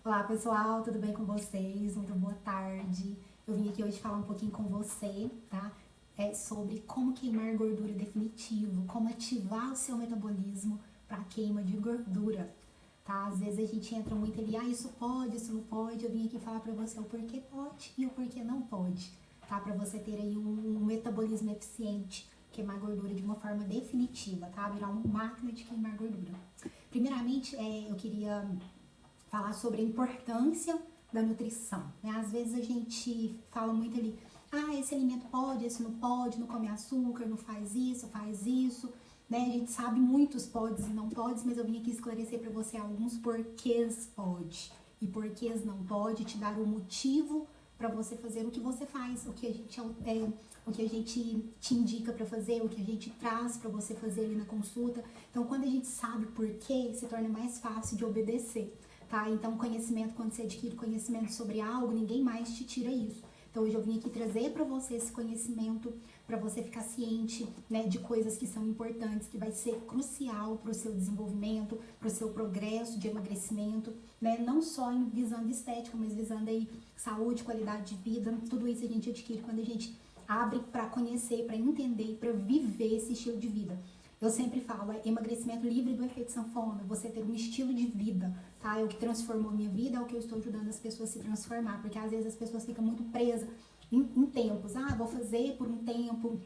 Olá pessoal, tudo bem com vocês? Muito boa tarde. Eu vim aqui hoje falar um pouquinho com você, tá? Sobre como queimar gordura definitivo, como ativar o seu metabolismo para queima de gordura, tá? Às vezes a gente entra muito ali, isso pode, isso não pode. Eu vim aqui falar para você o porquê pode e o porquê não pode, tá? Para você ter aí um metabolismo eficiente, queimar gordura de uma forma definitiva, tá? Virar uma máquina de queimar gordura. Primeiramente, eu queria falar sobre a importância da nutrição, né? Às vezes a gente fala muito ali, esse alimento pode, esse não pode, não come açúcar, não faz isso, né? A gente sabe muitos podes e não podes, mas eu vim aqui esclarecer para você alguns porquês pode e porquês não pode, te dar o motivo para você fazer o que você faz, o que a gente te indica para fazer, o que a gente traz para você fazer ali na consulta. Então, quando a gente sabe o porquê, se torna mais fácil de obedecer. Tá? Então, conhecimento, quando você adquire conhecimento sobre algo, ninguém mais te tira isso. Então, hoje eu vim aqui trazer para você esse conhecimento, para você ficar ciente, né, de coisas que são importantes, que vai ser crucial para o seu desenvolvimento, para o seu progresso de emagrecimento, né? Não só em visando estética, mas visando aí saúde, qualidade de vida. Tudo isso a gente adquire quando a gente abre para conhecer, para entender, para viver esse estilo de vida. Eu sempre falo, emagrecimento livre do efeito sanfona, você ter um estilo de vida, tá? É o que transformou minha vida, é o que eu estou ajudando as pessoas a se transformar, porque às vezes as pessoas ficam muito presas em tempos. Vou fazer por um tempo,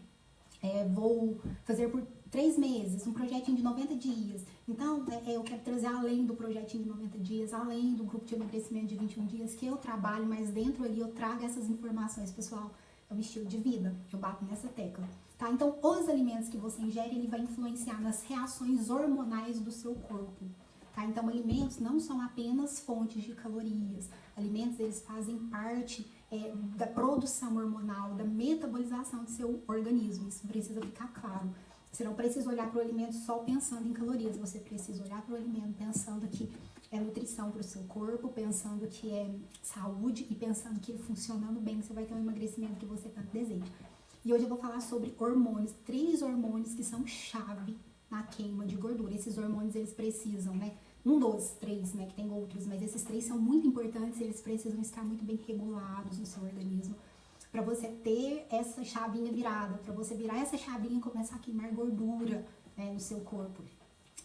vou fazer por 3 meses, um projetinho de 90 dias. Então, eu quero trazer além do projetinho de 90 dias, além do grupo de emagrecimento de 21 dias, que eu trabalho, mas dentro ali eu trago essas informações, pessoal. É um estilo de vida, eu bato nessa tecla. Tá? Então, os alimentos que você ingere, ele vai influenciar nas reações hormonais do seu corpo. Tá? Então, alimentos não são apenas fontes de calorias. Alimentos, eles fazem parte da produção hormonal, da metabolização do seu organismo. Isso precisa ficar claro. Você não precisa olhar para o alimento só pensando em calorias. Você precisa olhar para o alimento pensando que é nutrição para o seu corpo, pensando que é saúde e pensando que ele funcionando bem, você vai ter um emagrecimento que você tanto deseja. E hoje eu vou falar sobre hormônios, 3 hormônios que são chave na queima de gordura. Esses hormônios, eles precisam, né? Um dos 3, né? Que tem outros, mas esses 3 são muito importantes, eles precisam estar muito bem regulados no seu organismo para você ter essa chavinha virada, para você virar essa chavinha e começar a queimar gordura, né, no seu corpo.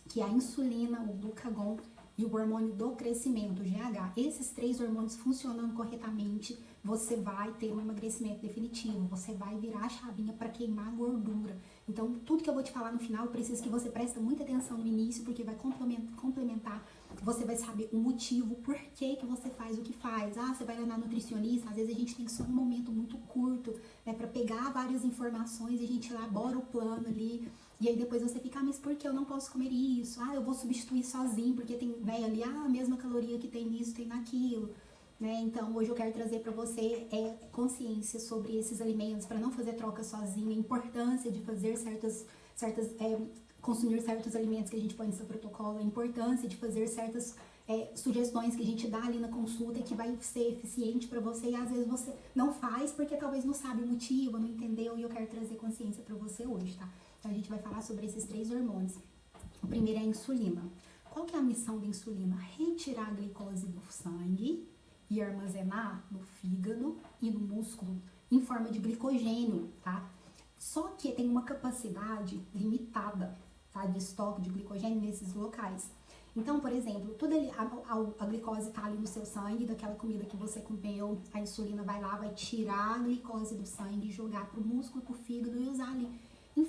Que é a insulina, o glucagon e o hormônio do crescimento, o GH. Esses 3 hormônios funcionando corretamente, você vai ter um emagrecimento definitivo, você vai virar a chavinha para queimar gordura. Então, tudo que eu vou te falar no final, eu preciso que você preste muita atenção no início, porque vai complementar, você vai saber o motivo, por que você faz o que faz. Você vai lá na nutricionista, às vezes a gente tem só um momento muito curto, né, para pegar várias informações, a gente elabora o plano ali, e aí depois você fica, mas por que eu não posso comer isso? Eu vou substituir sozinho, porque tem, né, ali a mesma caloria que tem nisso, tem naquilo. Né? Então, hoje eu quero trazer para você consciência sobre esses alimentos, para não fazer troca sozinha, a importância de fazer consumir certos alimentos que a gente põe no seu protocolo, a importância de fazer certas sugestões que a gente dá ali na consulta que vai ser eficiente para você e às vezes você não faz porque talvez não sabe o motivo, não entendeu, e eu quero trazer consciência para você hoje, tá? Então, a gente vai falar sobre esses 3 hormônios. O primeiro é a insulina. Qual que é a missão da insulina? Retirar a glicose do sangue e armazenar no fígado e no músculo em forma de glicogênio, tá? Só que tem uma capacidade limitada, tá, de estoque de glicogênio nesses locais. Então, por exemplo, a glicose tá ali no seu sangue, daquela comida que você comeu, a insulina vai lá, vai tirar a glicose do sangue e jogar pro músculo, pro fígado e usar ali em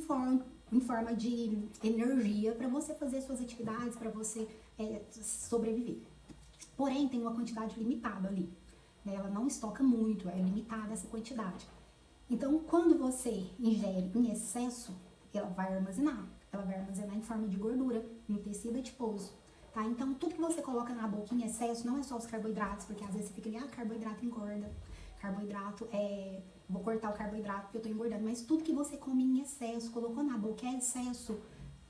forma de energia para você fazer suas atividades, para você sobreviver. Porém, tem uma quantidade limitada ali, né? Ela não estoca muito, é limitada essa quantidade. Então, quando você ingere em excesso, ela vai armazenar em forma de gordura, no tecido adiposo, tá? Então, tudo que você coloca na boca em excesso, não é só os carboidratos, porque às vezes você fica ali, carboidrato engorda, carboidrato vou cortar o carboidrato porque eu tô engordando, mas tudo que você come em excesso, colocou na boca é excesso,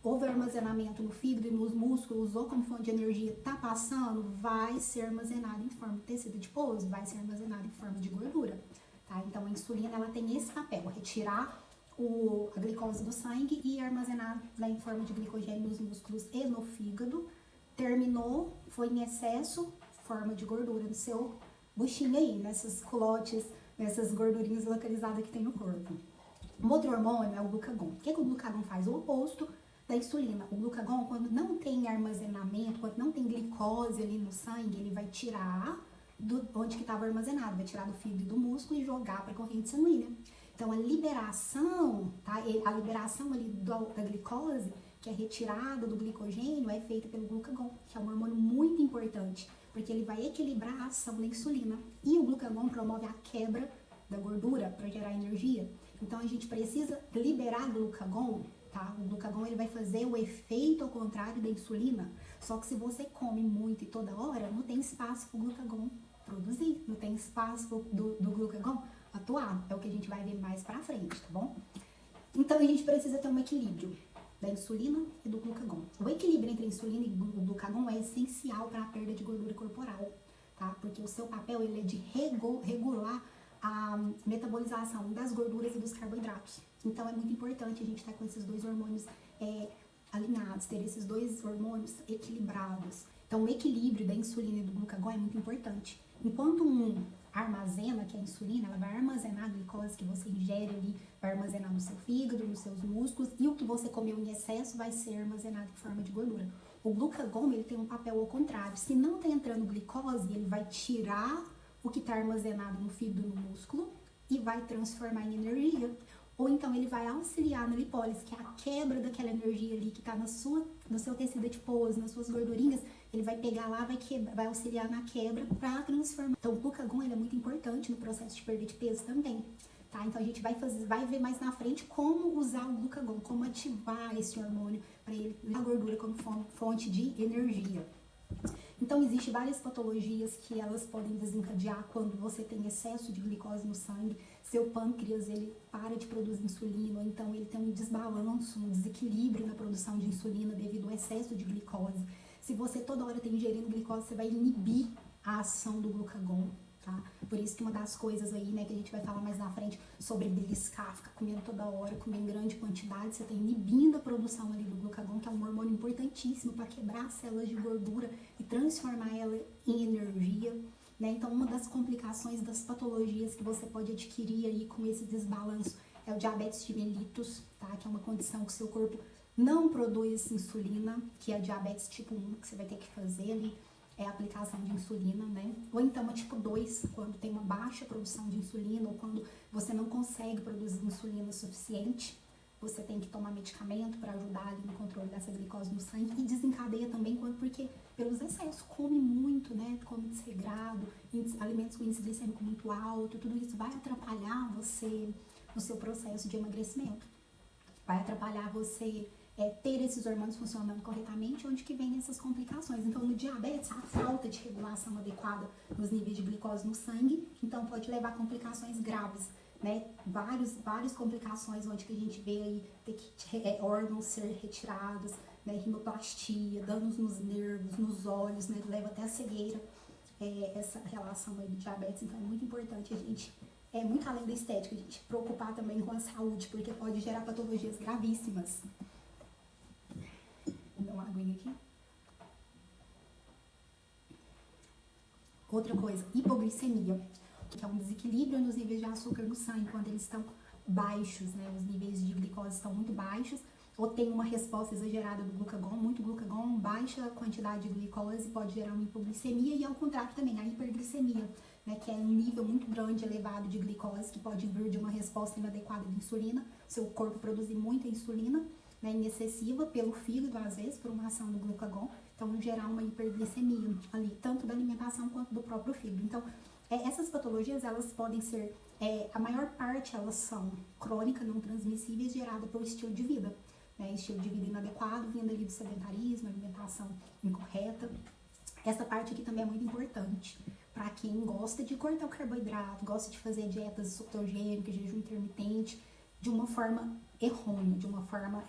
houve armazenamento no fígado e nos músculos, usou como fonte de energia, tá passando, vai ser armazenado em forma de tecido adiposo, vai ser armazenado em forma de gordura, tá? Então, a insulina, ela tem esse papel, retirar a glicose do sangue e armazenar em forma de glicogênio nos músculos e no fígado. Terminou, foi em excesso, forma de gordura no seu buchinho aí, nessas culotes, nessas gordurinhas localizadas que tem no corpo. Um outro hormônio é o glucagon. O que o glucagon faz? O oposto da insulina. O glucagon, quando não tem armazenamento, quando não tem glicose ali no sangue, ele vai tirar onde que estava armazenado, vai tirar do fígado e do músculo e jogar para a corrente sanguínea. Então, a liberação, tá? A liberação ali da glicose, que é retirada do glicogênio, é feita pelo glucagon, que é um hormônio muito importante, porque ele vai equilibrar a ação da insulina. E o glucagon promove a quebra da gordura para gerar energia. Então, a gente precisa liberar glucagon, tá? O glucagon, ele vai fazer o efeito ao contrário da insulina. Só que se você come muito e toda hora, não tem espaço para o glucagon produzir, não tem espaço do glucagon atuar. É o que a gente vai ver mais pra frente, tá bom? Então, a gente precisa ter um equilíbrio da insulina e do glucagon. O equilíbrio entre a insulina e o glucagon é essencial para a perda de gordura corporal, tá? Porque o seu papel, ele é de regular a metabolização das gorduras e dos carboidratos. Então, é muito importante a gente estar com esses dois hormônios alinhados, ter esses dois hormônios equilibrados. Então, o equilíbrio da insulina e do glucagon é muito importante. Enquanto um armazena, que é a insulina, ela vai armazenar a glicose que você ingere ali, vai armazenar no seu fígado, nos seus músculos, e o que você comeu em excesso vai ser armazenado em forma de gordura. O glucagon, ele tem um papel ao contrário. Se não está entrando glicose, ele vai tirar o que está armazenado no fígado e no músculo e vai transformar em energia. Ou então ele vai auxiliar na lipólise, que é a quebra daquela energia ali que está no seu tecido adiposo, nas suas gordurinhas. Ele vai pegar lá, vai auxiliar na quebra para transformar. Então o glucagon, ele é muito importante no processo de perda de peso também, tá? Então a gente vai ver mais na frente como usar o glucagon, como ativar esse hormônio para ele a gordura como fonte de energia. Então, existem várias patologias que elas podem desencadear quando você tem excesso de glicose no sangue. Seu pâncreas, ele para de produzir insulina, ou então ele tem um desbalanço, um desequilíbrio na produção de insulina devido ao excesso de glicose. Se você toda hora está ingerindo glicose, você vai inibir a ação do glucagon, tá? Por isso que uma das coisas aí, né, que a gente vai falar mais na frente sobre beliscar, ficar comendo toda hora, comer em grande quantidade, você está inibindo a produção ali do glucagon, que é um hormônio importantíssimo para quebrar as células de gordura e transformar ela em energia, né? Então, uma das complicações das patologias que você pode adquirir aí com esse desbalanço é o diabetes de mellitus, tá? Que é uma condição que o seu corpo não produz insulina, que é a diabetes tipo 1, que você vai ter que fazer ali, é a aplicação de insulina, né? Ou então a tipo 2, quando tem uma baixa produção de insulina, ou quando você não consegue produzir insulina suficiente, você tem que tomar medicamento para ajudar ali no controle dessa glicose no sangue, e desencadeia também porque pelos excessos, come muito, né? Come desregrado, alimentos com índice glicêmico muito alto, tudo isso vai atrapalhar você no seu processo de emagrecimento. Vai atrapalhar você ter esses hormônios funcionando corretamente, onde que vem essas complicações. Então, no diabetes, a falta de regulação adequada nos níveis de glicose no sangue, então pode levar a complicações graves, né? Várias complicações, onde que a gente vê aí ter que órgãos ser retirados, né? Rinoplastia, danos nos nervos, nos olhos, né? Leva até a cegueira, essa relação aí do diabetes. Então, é muito importante a gente, muito além da estética, a gente preocupar também com a saúde, porque pode gerar patologias gravíssimas. Vou dar uma aguinha aqui. Outra coisa, hipoglicemia, que é um desequilíbrio nos níveis de açúcar no sangue, quando eles estão baixos, né? Os níveis de glicose estão muito baixos, ou tem uma resposta exagerada do glucagon, muito glucagon, baixa quantidade de glicose pode gerar uma hipoglicemia, e ao contrário também, a hiperglicemia, né? Que é um nível muito grande, elevado de glicose, que pode vir de uma resposta inadequada de insulina, seu corpo produzir muita insulina, né, excessiva pelo fígado, às vezes, por uma ação do glucagon, então gerar uma hiperglicemia ali, tanto da alimentação quanto do próprio fígado. Então, essas patologias, elas podem ser, a maior parte, elas são crônicas, não transmissíveis, geradas pelo estilo de vida, né, estilo de vida inadequado, vindo ali do sedentarismo, alimentação incorreta. Essa parte aqui também é muito importante para quem gosta de cortar o carboidrato, gosta de fazer dietas cetogênicas, jejum intermitente, de uma forma errônea, de uma forma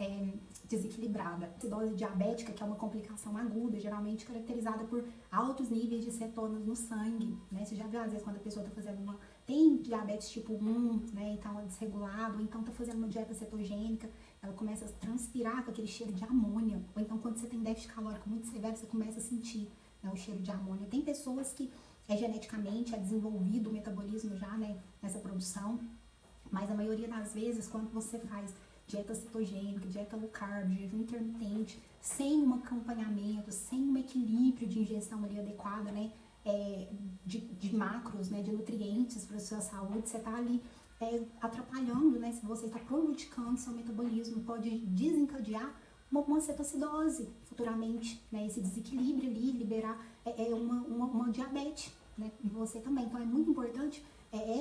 desequilibrada. Acidose diabética, que é uma complicação aguda, geralmente caracterizada por altos níveis de cetonas no sangue, né? Você já viu, às vezes, quando a pessoa está fazendo tem diabetes tipo 1, né, e tá desregulado, ou então tá fazendo uma dieta cetogênica, ela começa a transpirar com aquele cheiro de amônia, ou então quando você tem déficit calórico muito severo, você começa a sentir, né, o cheiro de amônia. Tem pessoas que geneticamente é desenvolvido o metabolismo já, né, nessa produção, mas a maioria das vezes, quando você faz dieta cetogênica, dieta low carb, jejum intermitente, sem um acompanhamento, sem um equilíbrio de ingestão ali adequada, né, de macros, né, de nutrientes para a sua saúde, você está ali atrapalhando, né, se você está prejudicando seu metabolismo, pode desencadear uma cetoacidose futuramente, né, esse desequilíbrio ali, liberar uma diabetes, né, em você também. Então é muito importante,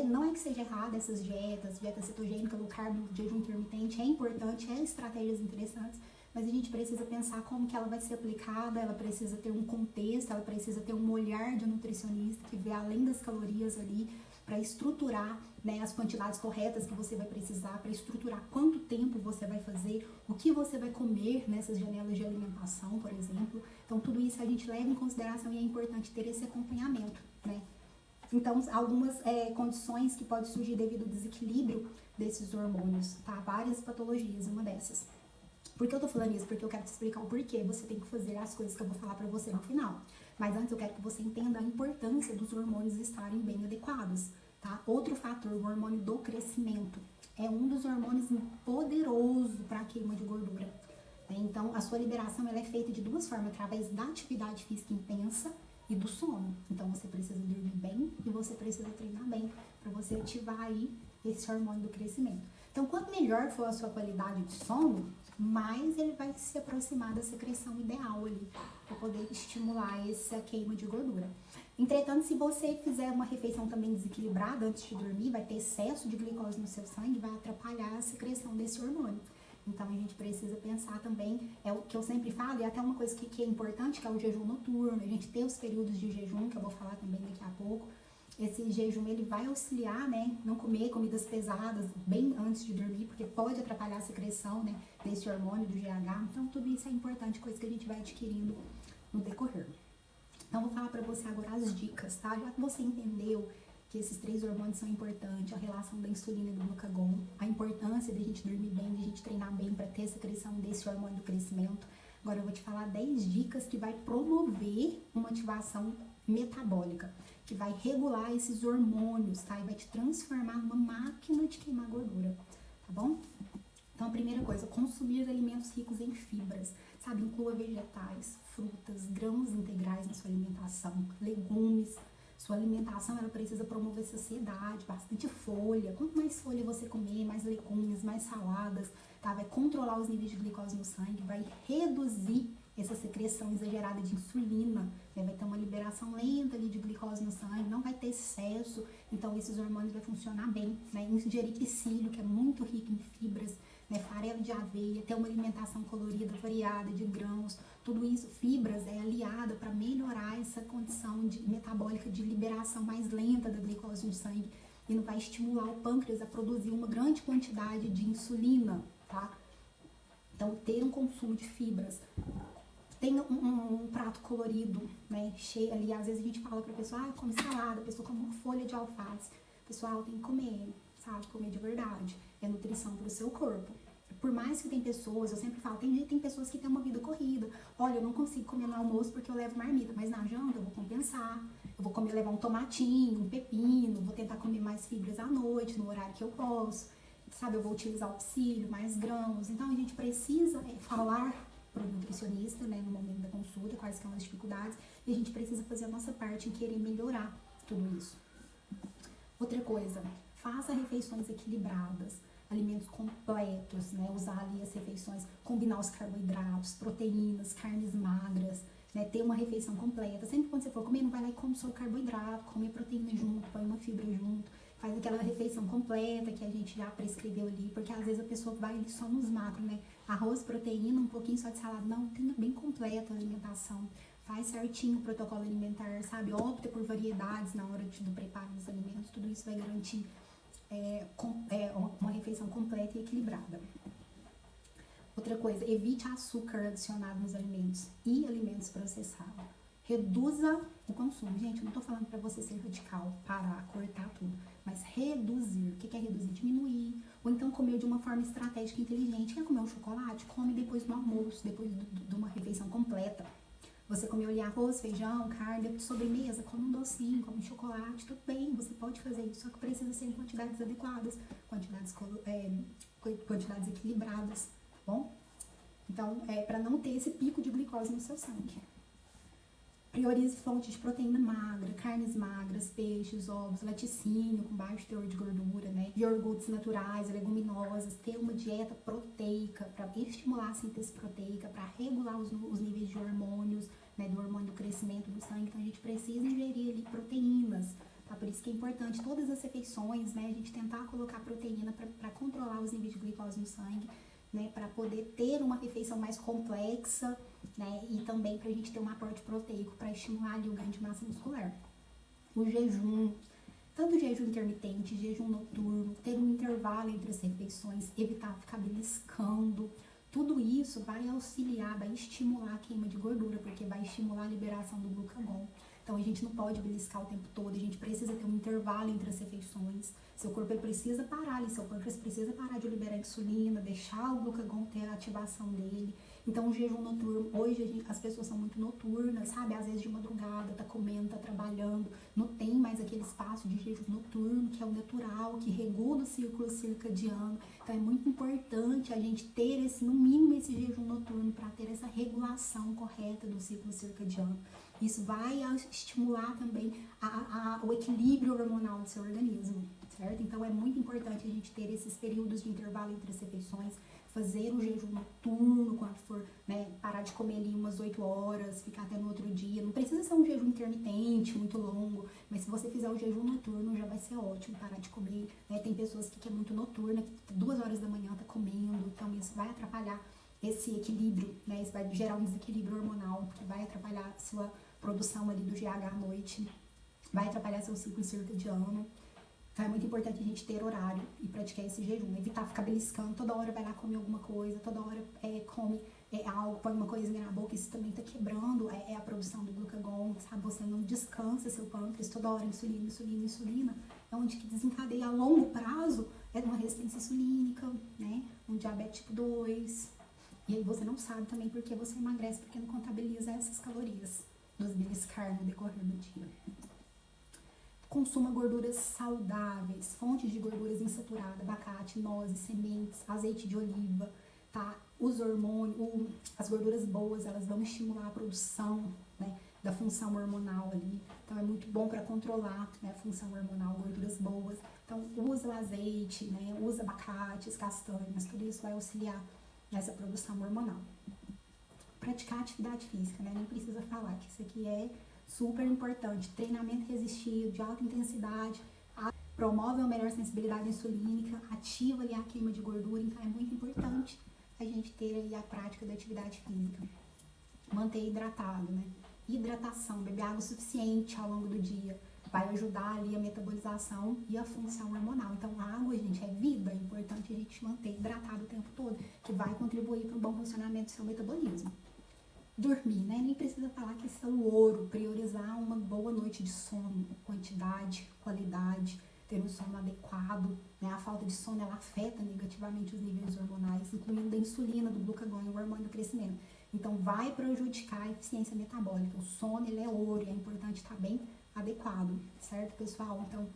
não é que seja errado essas dietas, dieta cetogênica, low carb, jejum intermitente, é importante, estratégias interessantes, mas a gente precisa pensar como que ela vai ser aplicada, ela precisa ter um contexto, ela precisa ter um olhar de nutricionista que vê além das calorias ali, para estruturar, né, as quantidades corretas que você vai precisar, para estruturar quanto tempo você vai fazer, o que você vai comer nessas janelas de alimentação, por exemplo. Então, tudo isso a gente leva em consideração e é importante ter esse acompanhamento, né? Então, algumas condições que podem surgir devido ao desequilíbrio desses hormônios, tá? Várias patologias, uma dessas. Por que eu tô falando isso? Porque eu quero te explicar o porquê você tem que fazer as coisas que eu vou falar pra você no final. Mas antes eu quero que você entenda a importância dos hormônios estarem bem adequados, tá? Outro fator, o hormônio do crescimento. É um dos hormônios poderosos para a queima de gordura, né? Então, a sua liberação ela é feita de duas formas, através da atividade física intensa e do sono. Então, você precisa dormir bem e você precisa treinar bem para você ativar aí esse hormônio do crescimento. Então, quanto melhor for a sua qualidade de sono, mais ele vai se aproximar da secreção ideal ali, para poder estimular essa queima de gordura. Entretanto, se você fizer uma refeição também desequilibrada antes de dormir, vai ter excesso de glicose no seu sangue, vai atrapalhar a secreção desse hormônio. Então, a gente precisa pensar também, é o que eu sempre falo, e até uma coisa que é importante, que é o jejum noturno, a gente tem os períodos de jejum, que eu vou falar também daqui a pouco. Esse jejum, ele vai auxiliar, né, não comer comidas pesadas bem antes de dormir, porque pode atrapalhar a secreção, né, desse hormônio, do GH. Então, tudo isso é importante, coisa que a gente vai adquirindo no decorrer. Então, vou falar pra você agora as dicas, tá? Já que você entendeu que esses 3 hormônios são importantes, a relação da insulina e do glucagon, a importância de a gente dormir bem, de a gente treinar bem para ter a secreção desse hormônio do crescimento. Agora eu vou te falar 10 dicas que vai promover uma ativação metabólica, que vai regular esses hormônios, tá? E vai te transformar numa máquina de queimar gordura, tá bom? Então, a primeira coisa, consumir alimentos ricos em fibras, sabe? Inclua vegetais, frutas, grãos integrais na sua alimentação, legumes. Sua alimentação, ela precisa promover saciedade, bastante folha. Quanto mais folha você comer, mais legumes, mais saladas, tá? Vai controlar os níveis de glicose no sangue, vai reduzir essa secreção exagerada de insulina, né? Vai ter uma liberação lenta ali de glicose no sangue, não vai ter excesso, então esses hormônios vão funcionar bem, né? Ingerir psyllium, que é muito rico em fibras, né? Farelo de aveia, ter uma alimentação colorida, variada, de grãos, tudo isso, fibras, é aliada para melhorar essa condição metabólica de liberação mais lenta da glicose no sangue e não vai estimular o pâncreas a produzir uma grande quantidade de insulina, tá? Então, ter um consumo de fibras. Tem um prato colorido, né, cheio ali, às vezes a gente fala pra pessoa, come salada, a pessoa come uma folha de alface. Pessoal, tem que comer, sabe, comer de verdade. É nutrição pro seu corpo. Por mais que tem pessoas, eu sempre falo, tem pessoas que têm uma vida corrida. Olha, eu não consigo comer no almoço porque eu levo marmita, mas na janta eu vou compensar. Eu vou comer, levar um tomatinho, um pepino, vou tentar comer mais fibras à noite, no horário que eu posso. Sabe, eu vou utilizar o psyllium, mais grãos. Então, a gente precisa falar para o nutricionista, né, no momento da consulta, quais são as dificuldades, e a gente precisa fazer a nossa parte em querer melhorar tudo isso. Outra coisa, faça refeições equilibradas, alimentos completos, né, usar ali as refeições, combinar os carboidratos, proteínas, carnes magras, né, ter uma refeição completa. Sempre quando você for comer, não vai lá e come só o carboidrato, come a proteína junto, põe uma fibra junto, faz aquela refeição completa que a gente já prescreveu ali, porque às vezes a pessoa vai ali só nos macros, né, arroz, proteína, um pouquinho só de salada. Não, tenha bem completa a alimentação, faz certinho o protocolo alimentar, sabe, opta por variedades na hora do preparo dos alimentos, tudo isso vai garantir uma refeição completa e equilibrada. Outra coisa, evite açúcar adicionado nos alimentos e alimentos processados. Reduza o consumo. Gente, eu não tô falando pra você ser radical, parar, cortar tudo, mas reduzir. O que é reduzir? Diminuir. Ou então comer de uma forma estratégica e inteligente. Quer comer um chocolate? Come depois do almoço, depois de uma refeição completa. Você comeu ali arroz, feijão, carne, sobremesa, come um docinho, come um chocolate, tudo bem, você pode fazer isso, só que precisa ser em quantidades adequadas, quantidades equilibradas, tá bom? Então, para não ter esse pico de glicose no seu sangue. Priorize fontes de proteína magra, carnes magras, peixes, ovos, laticínio com baixo teor de gordura, né? Iogurtes naturais, leguminosas, ter uma dieta proteica para estimular a síntese proteica, para regular os níveis de hormônios, né? Do hormônio do crescimento do sangue. Então a gente precisa ingerir ali proteínas, tá? Por isso que é importante todas as refeições, né? A gente tentar colocar proteína para controlar os níveis de glicose no sangue, né, para poder ter uma refeição mais complexa, né, e também para a gente ter um aporte proteico para estimular ali o ganho de massa muscular. O jejum, tanto jejum intermitente, jejum noturno, ter um intervalo entre as refeições, evitar ficar beliscando, tudo isso vai auxiliar, vai estimular a queima de gordura, porque vai estimular a liberação do glucagon. Então a gente não pode beliscar o tempo todo, a gente precisa ter um intervalo entre as refeições. Seu corpo ele precisa parar ali, seu corpo precisa parar de liberar insulina, deixar o glucagon ter a ativação dele. Então o jejum noturno, hoje as pessoas são muito noturnas, sabe? Às vezes de madrugada, tá comendo, tá trabalhando, não tem mais aquele espaço de jejum noturno, que é o natural, que regula o círculo circadiano. Então é muito importante a gente ter no mínimo esse jejum noturno para ter essa regulação correta do ciclo circadiano. Isso vai estimular também o equilíbrio hormonal do seu organismo, certo? Então é muito importante a gente ter esses períodos de intervalo entre as refeições, fazer um jejum noturno quando for, né, parar de comer ali umas 8 horas, ficar até no outro dia. Não precisa ser um jejum intermitente, muito longo, mas se você fizer o jejum noturno já vai ser ótimo, parar de comer, né? Tem pessoas que é muito noturna, que 2 horas da manhã tá comendo, então isso vai atrapalhar esse equilíbrio, né? Isso vai gerar um desequilíbrio hormonal, que vai atrapalhar a sua produção ali do GH à noite, vai atrapalhar seu ciclo circadiano. Então é muito importante a gente ter horário e praticar esse jejum, evitar ficar beliscando, toda hora vai lá comer alguma coisa, toda hora come algo, põe uma coisinha na boca, isso também tá quebrando a produção do glucagon, sabe? Você não descansa seu pâncreas, toda hora insulina, insulina, insulina, é onde que desencadeia a longo prazo uma resistência insulínica, né? Um diabetes tipo 2, e aí você não sabe também porque você emagrece, porque não contabiliza essas calorias dos beliscar no decorrer do dia. Consuma gorduras saudáveis, fontes de gorduras insaturadas, abacate, nozes, sementes, azeite de oliva, tá? Os hormônios, as gorduras boas, elas vão estimular a produção, né, da função hormonal ali. Então é muito bom para controlar, né, a função hormonal, gorduras boas. Então usa o azeite, né, usa abacates, castanhas, tudo isso vai auxiliar nessa produção hormonal. Praticar atividade física, né? Nem precisa falar que isso aqui é super importante. Treinamento resistido, de alta intensidade, promove uma melhor sensibilidade insulínica, ativa ali a queima de gordura, então é muito importante a gente ter aí a prática da atividade física. Manter hidratado, né? Hidratação, beber água suficiente ao longo do dia, vai ajudar ali a metabolização e a função hormonal. Então, a água, gente, é vida, é importante a gente manter hidratado o tempo todo, que vai contribuir para o bom funcionamento do seu metabolismo. Dormir, né? Nem precisa falar que isso é o ouro, priorizar uma boa noite de sono, quantidade, qualidade, ter um sono adequado, né? A falta de sono, ela afeta negativamente os níveis hormonais, incluindo a insulina, do glucagon e o hormônio do crescimento. Então, vai prejudicar a eficiência metabólica. O sono, ele é ouro e é importante estar bem adequado, certo, pessoal? Então,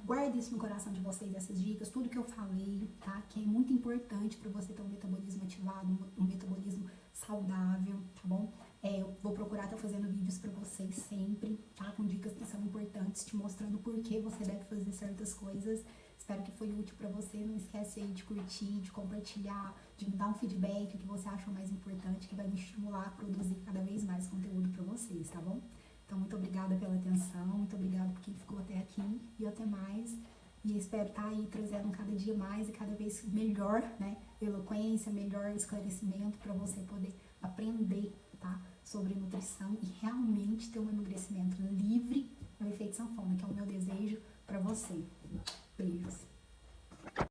guarde isso no coração de vocês, essas dicas, tudo que eu falei, tá? Que é muito importante para você ter um metabolismo ativado, um metabolismo saudável, tá bom? Eu vou procurar estar fazendo vídeos para vocês sempre, tá? Com dicas que são importantes, te mostrando por que você deve fazer certas coisas. Espero que foi útil para você. Não esquece aí de curtir, de compartilhar, de me dar um feedback, o que você achou mais importante, que vai me estimular a produzir cada vez mais conteúdo para vocês, tá bom? Então, muito obrigada pela atenção, muito obrigada por quem ficou até aqui e até mais. E espero estar aí trazendo cada dia mais e cada vez melhor, né, eloquência, melhor esclarecimento para você poder aprender, tá, sobre nutrição e realmente ter um emagrecimento livre do efeito sanfona, que é o meu desejo para você.